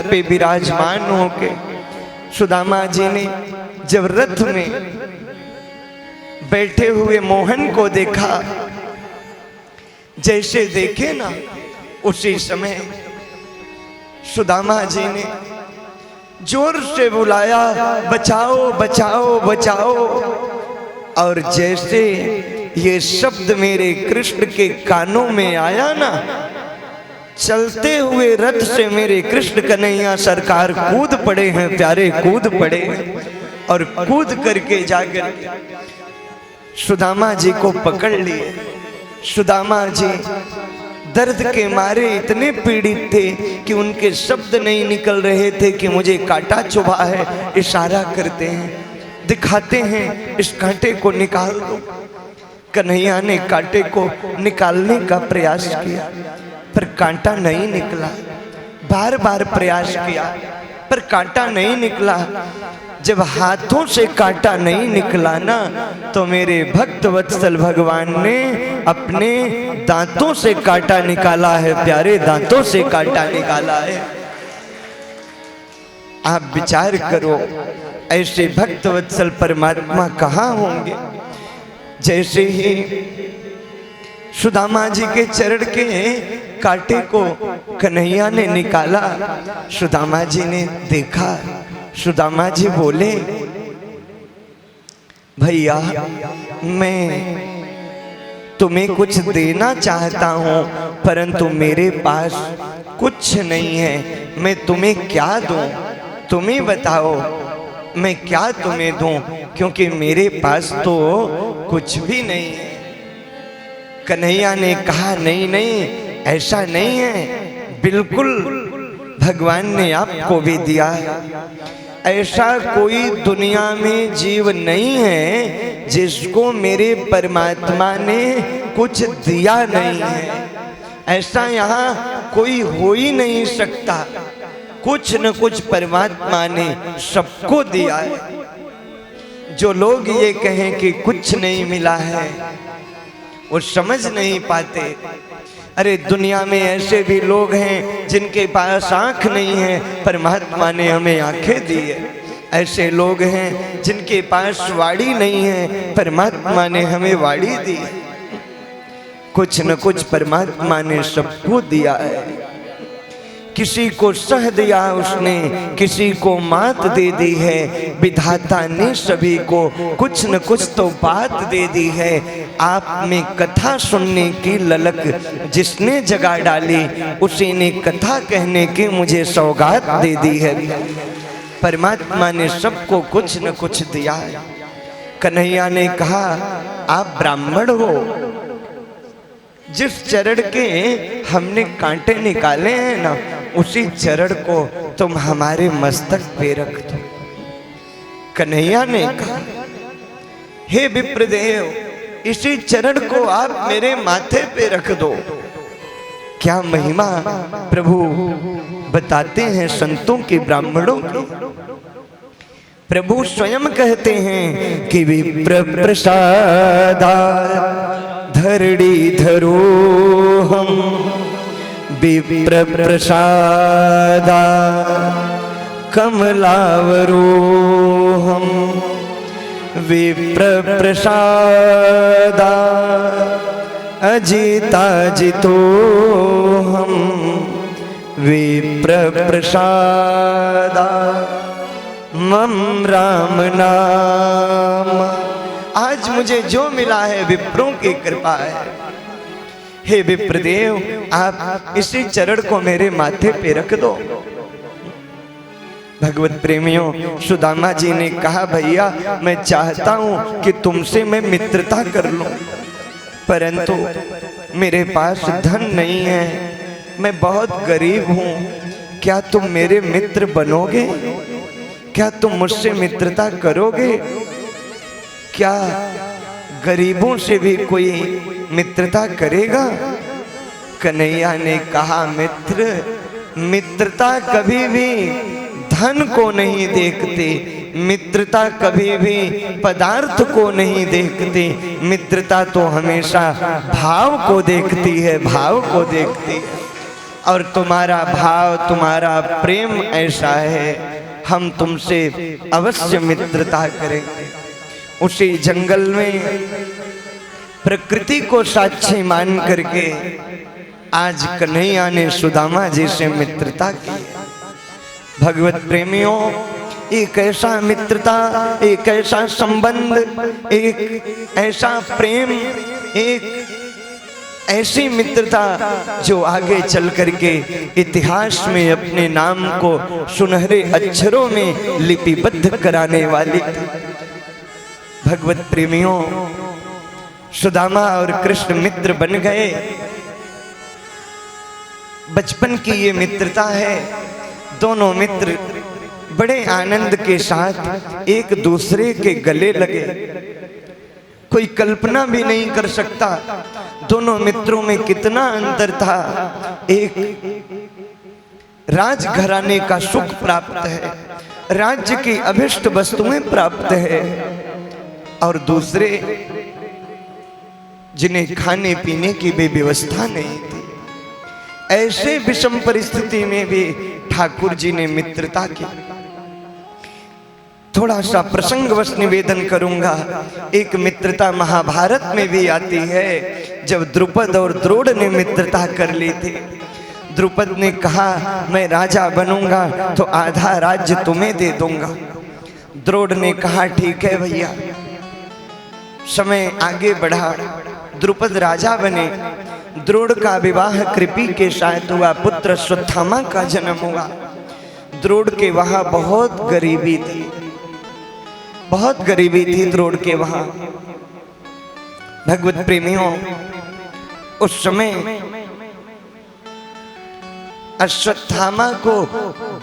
पे विराजमान होके सुदामा जी ने जब रथ में बैठे हुए मोहन को देखा, जैसे देखे ना उसी समय सुदामा जी ने जोर से बुलाया, बचाओ बचाओ बचाओ। और जैसे ये शब्द मेरे कृष्ण के कानों में आया ना, चलते हुए रथ से मेरे कृष्ण कन्हैया सरकार कूद पड़े हैं, प्यारे कूद पड़े हैं। और कूद करके जाकर सुदामा जी को पकड़ लिए। सुदामा जी दर्द के मारे इतने पीड़ित थे कि उनके शब्द नहीं निकल रहे थे कि मुझे कांटा चुभा है। इशारा करते हैं, दिखाते हैं, इस कांटे को निकाल दो। कन्हैया ने कांटे को निकालने का प्रयास किया पर कांटा नहीं निकला। बार बार प्रयास किया पर कांटा नहीं निकला। जब हाथों से कांटा नहीं निकला ना, तो मेरे भक्त वत्सल भगवान ने अपने दांतों से कांटा निकाला है, प्यारे दांतों से कांटा निकाला है। आप विचार करो, ऐसे भक्त वत्सल परमात्मा कहाँ होंगे। जैसे ही सुदामा जी के चरण के कांटे को कन्हैया ने निकाला, सुदामा जी ने देखा। सुदामा जी बोले, भैया मैं तुम्हें कुछ देना चाहता हूँ परंतु मेरे पास कुछ नहीं है। मैं तुम्हें क्या दूँ, तुम ही बताओ मैं क्या तुम्हें दूँ, क्योंकि मेरे पास तो कुछ भी नहीं है। कन्हैया ने कहा, नहीं नहीं ऐसा नहीं है, बिल्कुल भगवान ने आपको भी दिया। ऐसा कोई दुनिया में जीव नहीं है जिसको मेरे परमात्मा ने कुछ दिया नहीं है। ऐसा यहाँ कोई हो ही नहीं सकता। कुछ न कुछ परमात्मा ने सबको दिया है। जो लोग ये कहें कि कुछ नहीं मिला है, वो समझ नहीं पाते। अरे दुनिया में ऐसे भी लोग हैं जिनके पास आंख नहीं है, परमात्मा ने हमें आंखें दी है। ऐसे लोग हैं जिनके पास वाणी नहीं है, परमात्मा ने हमें वाणी दी है। कुछ न कुछ परमात्मा ने सबको दिया है। किसी को सह दिया उसने, किसी को मात दे दी है। विधाता ने सभी को कुछ न कुछ तो बात दे दी है। आप में कथा सुनने की ललक जिसने जगा डाली, उसी ने कथा कहने की मुझे सौगात दे दी है। परमात्मा ने सबको कुछ न कुछ दिया है। कन्हैया ने कहा, आप ब्राह्मण हो, जिस चरण के हमने कांटे निकाले हैं ना, उसी चरण को तुम हमारे मस्तक पे रख दो। कन्हैया ने कहा, हे विप्रदेव, इसी चरण को आप मेरे माथे पे रख दो। क्या महिमा प्रभु बताते हैं संतों की, ब्राह्मणों की। प्रभु स्वयं कहते हैं कि विप्र प्रसादा धरणी धरो हम, विप्र प्रसादा कमलावरो हम, विप्र प्रसादा अजिता जितो हम, विप्र प्रसादा मम राम नाम। आज मुझे जो मिला है विप्रों की कृपा है। हे विप्रदेव, आप इसी चरण को मेरे माथे पे रख दो। भगवत प्रेमियों, सुदामा जी ने कहा, भैया मैं चाहता हूं कि तुमसे मैं मित्रता कर लूं, परंतु मेरे पास धन नहीं है, मैं बहुत गरीब हूं। क्या तुम मेरे मित्र बनोगे? क्या तुम मुझसे मित्रता करोगे? क्या गरीबों से भी कोई मित्रता करेगा? कन्हैया ने कहा, मित्र, मित्रता कभी भी धन को नहीं देखते, मित्रता कभी भी पदार्थ को नहीं देखती, मित्रता तो हमेशा भाव को देखती है, भाव को देखती है। और तुम्हारा भाव, तुम्हारा प्रेम ऐसा है, हम तुमसे अवश्य मित्रता करेंगे। उसी जंगल में प्रकृति को साक्षी मान करके आज कन्हैया ने सुदामा जी से मित्रता की। भगवत प्रेमियों, एक ऐसा मित्रता, एक ऐसा संबंध, एक ऐसा प्रेम, एक ऐसी मित्रता जो आगे चल करके इतिहास में अपने नाम को सुनहरे अक्षरों में लिपिबद्ध कराने वाली थी। भगवत प्रेमियों, सुदामा और कृष्ण मित्र बन गए। बचपन की ये मित्रता है। दोनों मित्र बड़े आनंद के साथ एक दूसरे के गले लगे। कोई कल्पना भी नहीं कर सकता दोनों मित्रों में कितना अंतर था। एक राजघराने का सुख प्राप्त है, राज्य की अभिष्ट वस्तुएं प्राप्त है, और दूसरे जिन्हें खाने पीने की भी व्यवस्था नहीं थी। ऐसे विषम परिस्थिति में भी ठाकुर जी ने मित्रता की। थोड़ा सा प्रसंगवश निवेदन करूंगा। एक मित्रता महाभारत में भी आती है, जब द्रुपद और द्रोण ने मित्रता कर ली थी। द्रुपद ने कहा मैं राजा बनूंगा तो आधा राज्य तुम्हें दे दूंगा। द्रोण ने कहा ठीक है भैया। समय आगे बढ़ा, द्रुपद राजा बने। द्रोण का विवाह कृपि के साथ हुआ, पुत्र अश्वत्थामा का जन्म हुआ। द्रोण के वहां बहुत गरीबी थी, बहुत गरीबी थी द्रोण के वहां। भगवत प्रेमियों, उस समय अश्वत्थामा को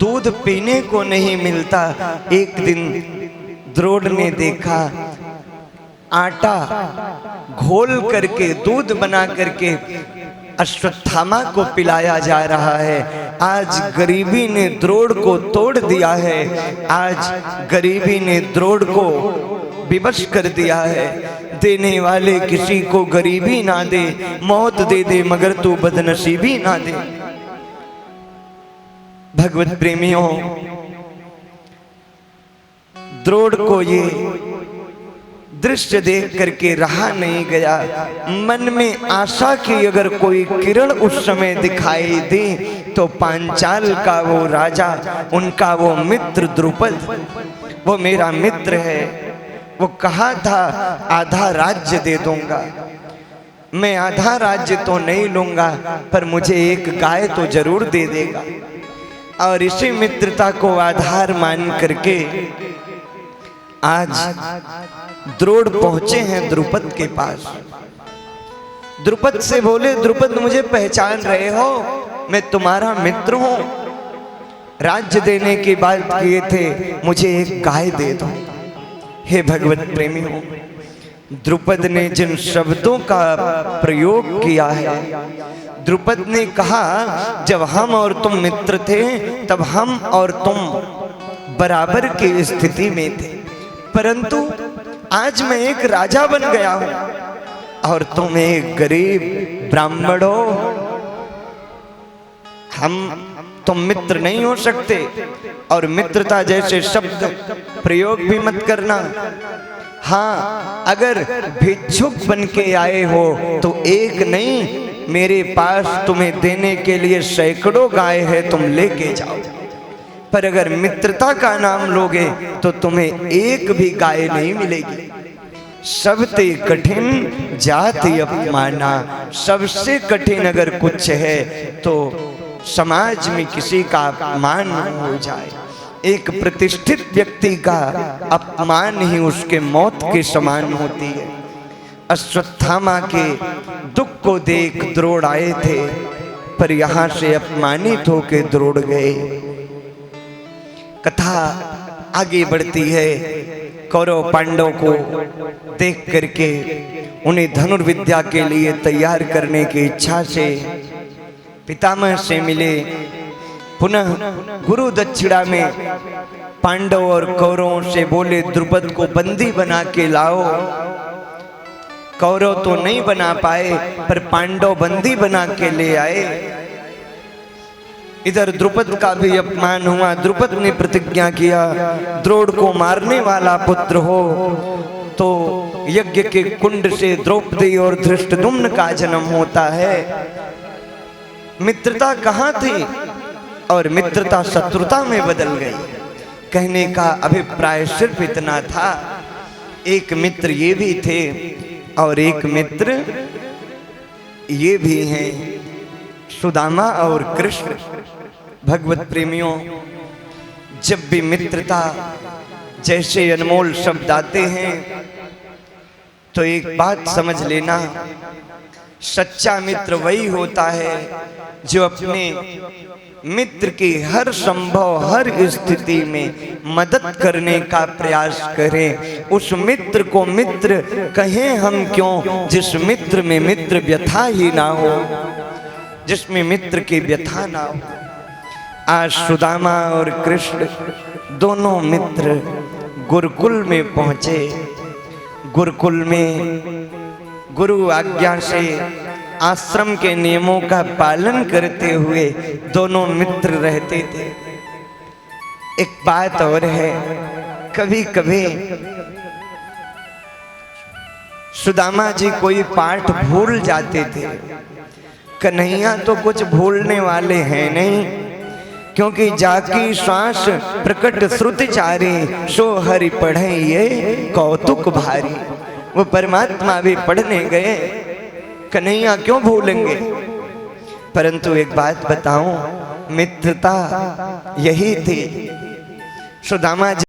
दूध पीने को नहीं मिलता। एक दिन द्रोण ने देखा आटा घोल करके दूध बना करके अश्वत्थामा को पिलाया जा रहा है। आज गरीबी ने द्रोण को तोड़ दिया है। आज गरीबी ने द्रोण को विवश कर दिया है। देने वाले किसी को गरीबी ना दे, मौत दे दे मगर तू बदनसीबी ना दे। भगवत प्रेमियों, द्रोण को ये दृश्य देख करके रहा नहीं गया। मन में आशा की अगर कोई किरण उस समय दिखाई दी तो पांचाल का वो राजा, उनका वो मित्र द्रुपद, वो मेरा मित्र है। वो कहा था आधा राज्य दे दूंगा। मैं आधा राज्य तो नहीं लूंगा पर मुझे एक गाय तो जरूर दे देगा। और इसी मित्रता को आधार मान करके आज द्रोण पहुंचे हैं द्रुपद के पास। द्रुपद से बोले द्रुपद मुझे पहचान रहे हो, मैं तुम्हारा मित्र हूं। राज्य देने की बात किए थे, मुझे एक गाय दे दो। हे भगवत प्रेमी हो, द्रुपद ने जिन शब्दों का प्रयोग किया है, द्रुपद ने कहा जब हम और तुम मित्र थे तब हम और तुम बराबर की स्थिति में थे, परंतु आज मैं एक राजा बन गया हूं और तुम एक गरीब ब्राह्मण हो। तुम मित्र नहीं हो सकते और मित्रता जैसे शब्द प्रयोग भी मत करना। हाँ, अगर भिक्षुक बन के आए हो तो एक नहीं, मेरे पास तुम्हें देने के लिए सैकड़ों गाय है, तुम लेके जाओ। पर अगर मित्रता का नाम लोगे तो तुम्हें एक भी गाय नहीं मिलेगी। सबसे कठिन जाति अपमाना, सबसे कठिन अगर कुछ है तो समाज में किसी का अपमान हो जाए। एक प्रतिष्ठित व्यक्ति का अपमान ही उसके मौत के समान होती है। अश्वत्थामा के दुख को देख द्रोण आए थे, पर यहाँ से अपमानित होकर द्रोण गए। कथा आगे बढ़ती है। कौरव पांडव को देख करके उन्हें धनुर्विद्या के लिए तैयार करने की इच्छा से पितामह से मिले। पुनः गुरु दक्षिणा में पांडव और कौरवों से बोले द्रुपद को बंदी बना के लाओ। कौरव तो नहीं बना पाए पर पांडव बंदी बना के ले आए। इधर द्रुपद का भी अपमान हुआ। द्रुपद ने प्रतिज्ञा किया, द्रोण को मारने वाला पुत्र हो तो यज्ञ के कुंड से द्रौपदी और धृष्टद्युम्न का जन्म होता है। मित्रता कहाँ थी और मित्रता शत्रुता में बदल गई। कहने का अभिप्राय सिर्फ इतना था, एक मित्र ये भी थे और एक मित्र ये भी हैं, सुदामा और कृष्ण। भगवत प्रेमियों, जब भी मित्रता जैसे अनमोल शब्द आते हैं तो एक बात समझ लेना, सच्चा मित्र वही होता है जो अपने मित्र की हर संभव हर स्थिति में मदद करने का प्रयास करे। उस मित्र को मित्र कहें हम क्यों जिस मित्र में मित्र व्यथा ही ना हो, जिसमें मित्र की व्यथा ना हो। आज सुदामा और कृष्ण दोनों मित्र गुरुकुल में पहुंचे। गुरुकुल में गुरु आज्ञा से आश्रम के नियमों का पालन करते हुए दोनों मित्र रहते थे। एक बात और है, कभी कभी सुदामा जी कोई पाठ भूल जाते थे। कन्हैया तो कुछ भूलने वाले हैं नहीं, क्योंकि जाकी श्वास प्रकट श्रुति चारी, सो हरि पढ़े ये कौतुक भारी। वो परमात्मा भी पढ़ने गए, कन्हैया क्यों भूलेंगे। परंतु एक बात बताऊं, मित्रता यही थी। सुदामा जी